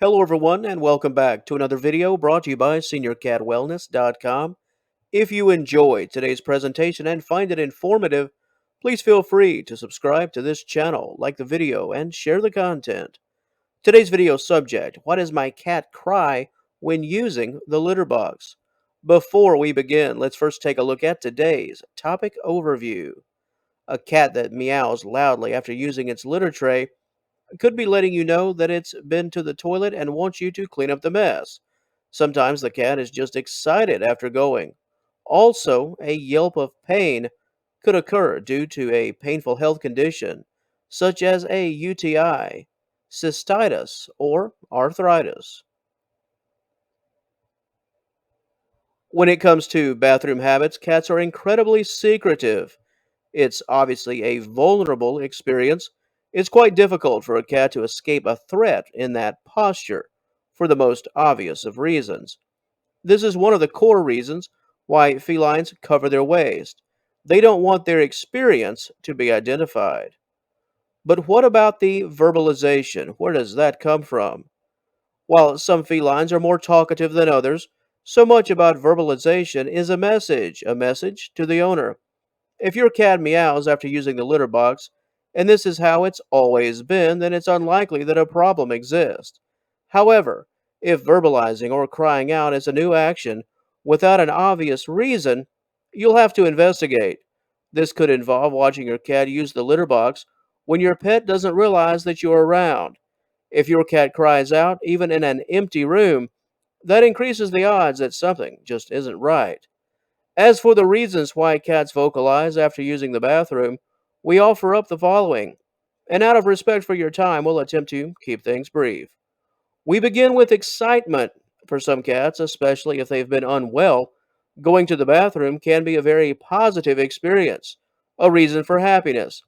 Hello, everyone, and welcome back to another video brought to you by SeniorCatWellness.com. If you enjoyed today's presentation and find it informative, please feel free to subscribe to this channel, like the video, and share the content. Today's video subject: Why does my cat cry when using the litter box? Before we begin, let's first take a look at today's topic overview. A cat that meows loudly after using its litter tray could be letting you know that it's been to the toilet and wants you to clean up the mess. Sometimes the cat is just excited after going. Also, a yelp of pain could occur due to a painful health condition, such as a UTI, cystitis, or arthritis. When it comes to bathroom habits, cats are incredibly secretive. It's obviously a vulnerable experience. It's quite difficult for a cat to escape a threat in that posture, for the most obvious of reasons. This is one of the core reasons why felines cover their waist. They don't want their experience to be identified. But what about the verbalization? Where does that come from? While some felines are more talkative than others, so much about verbalization is a message to the owner. If your cat meows after using the litter box, and this is how it's always been, then it's unlikely that a problem exists. However, if verbalizing or crying out is a new action without an obvious reason, you'll have to investigate. This could involve watching your cat use the litter box when your pet doesn't realize that you're around. If your cat cries out, even in an empty room, that increases the odds that something just isn't right. As for the reasons why cats vocalize after using the bathroom, we offer up the following. And out of respect for your time, we'll attempt to keep things brief. We begin with excitement. For some cats, especially if they've been unwell, going to the bathroom can be a very positive experience, a reason for happiness.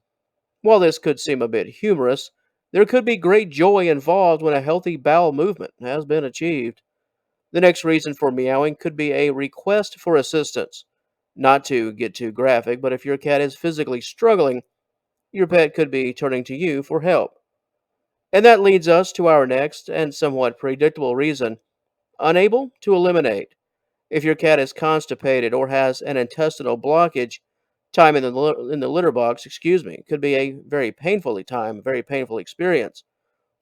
While this could seem a bit humorous, there could be great joy involved when a healthy bowel movement has been achieved. The next reason for meowing could be a request for assistance. Not to get too graphic, but if your cat is physically struggling, your pet could be turning to you for help. And that leads us to our next and somewhat predictable reason: unable to eliminate. If your cat is constipated or has an intestinal blockage, time in the litter box, could be a very painful experience.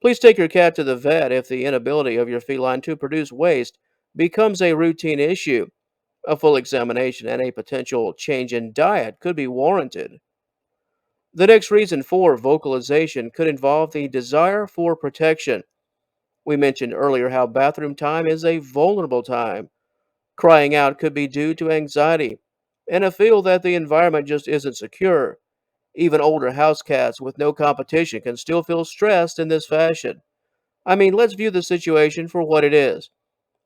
Please take your cat to the vet if the inability of your feline to produce waste becomes a routine issue. A full examination and a potential change in diet could be warranted. The next reason for vocalization could involve the desire for protection. We mentioned earlier how bathroom time is a vulnerable time. Crying out could be due to anxiety and a feel that the environment just isn't secure. Even older house cats with no competition can still feel stressed in this fashion. I mean, let's view the situation for what it is.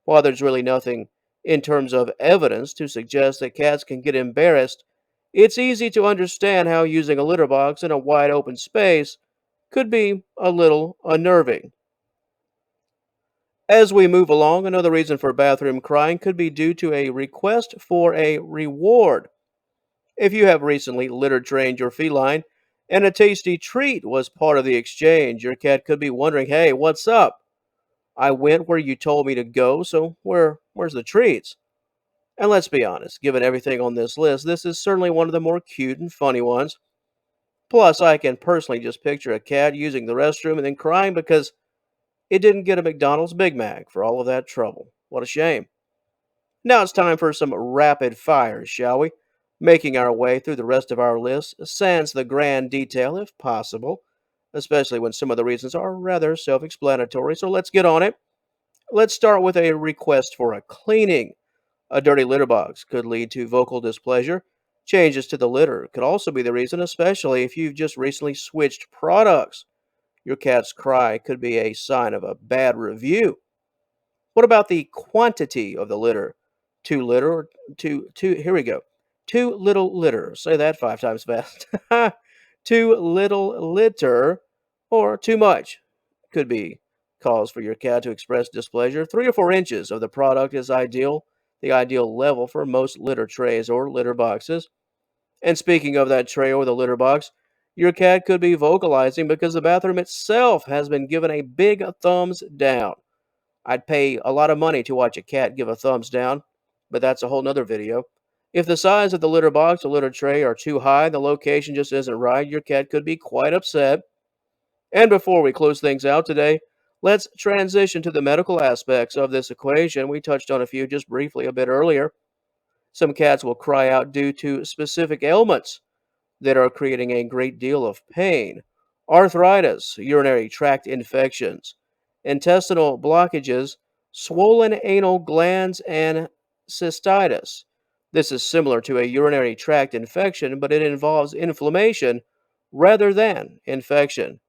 While there's really nothing in terms of evidence to suggest that cats can get embarrassed, it's easy to understand how using a litter box in a wide open space could be a little unnerving. As we move along, another reason for bathroom crying could be due to a request for a reward. If you have recently litter trained your feline and a tasty treat was part of the exchange, your cat could be wondering, hey, what's up? I went where you told me to go, so where's the treats? And let's be honest, given everything on this list, this is certainly one of the more cute and funny ones. Plus, I can personally just picture a cat using the restroom and then crying because it didn't get a McDonald's Big Mac for all of that trouble. What a shame. Now it's time for some rapid fires, shall we? Making our way through the rest of our list, sans the grand detail if possible, especially when some of the reasons are rather self explanatory. So let's get on it. Let's start with a request for a cleaning. A dirty litter box could lead to vocal displeasure. Changes to the litter could also be the reason, especially if you've just recently switched products. Your cat's cry could be a sign of a bad review. What about the quantity of the litter? Too litter or here we go. Too little litter. Say that 5 times fast. Too little litter or too much could be cause for your cat to express displeasure. 3 or 4 inches of the product is ideal, the ideal level for most litter trays or litter boxes. And speaking of that tray or the litter box, your cat could be vocalizing because the bathroom itself has been given a big thumbs down. I'd pay a lot of money to watch a cat give a thumbs down, but that's a whole nother video. If the size of the litter box or litter tray are too high, the location just isn't right, your cat could be quite upset. And before we close things out today, let's transition to the medical aspects of this equation. We touched on a few just briefly a bit earlier. Some cats will cry out due to specific ailments that are creating a great deal of pain: arthritis, urinary tract infections, intestinal blockages, swollen anal glands, and cystitis. This is similar to a urinary tract infection, but it involves inflammation rather than infection.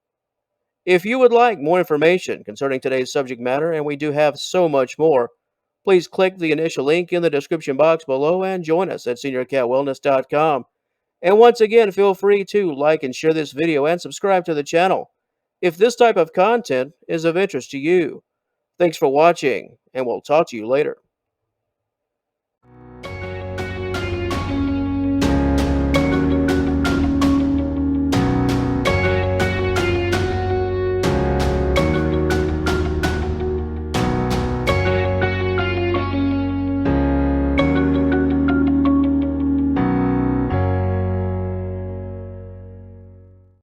If you would like more information concerning today's subject matter, and we do have so much more, please click the initial link in the description box below and join us at seniorcatwellness.com. And once again, feel free to like and share this video and subscribe to the channel if this type of content is of interest to you. Thanks for watching, and we'll talk to you later.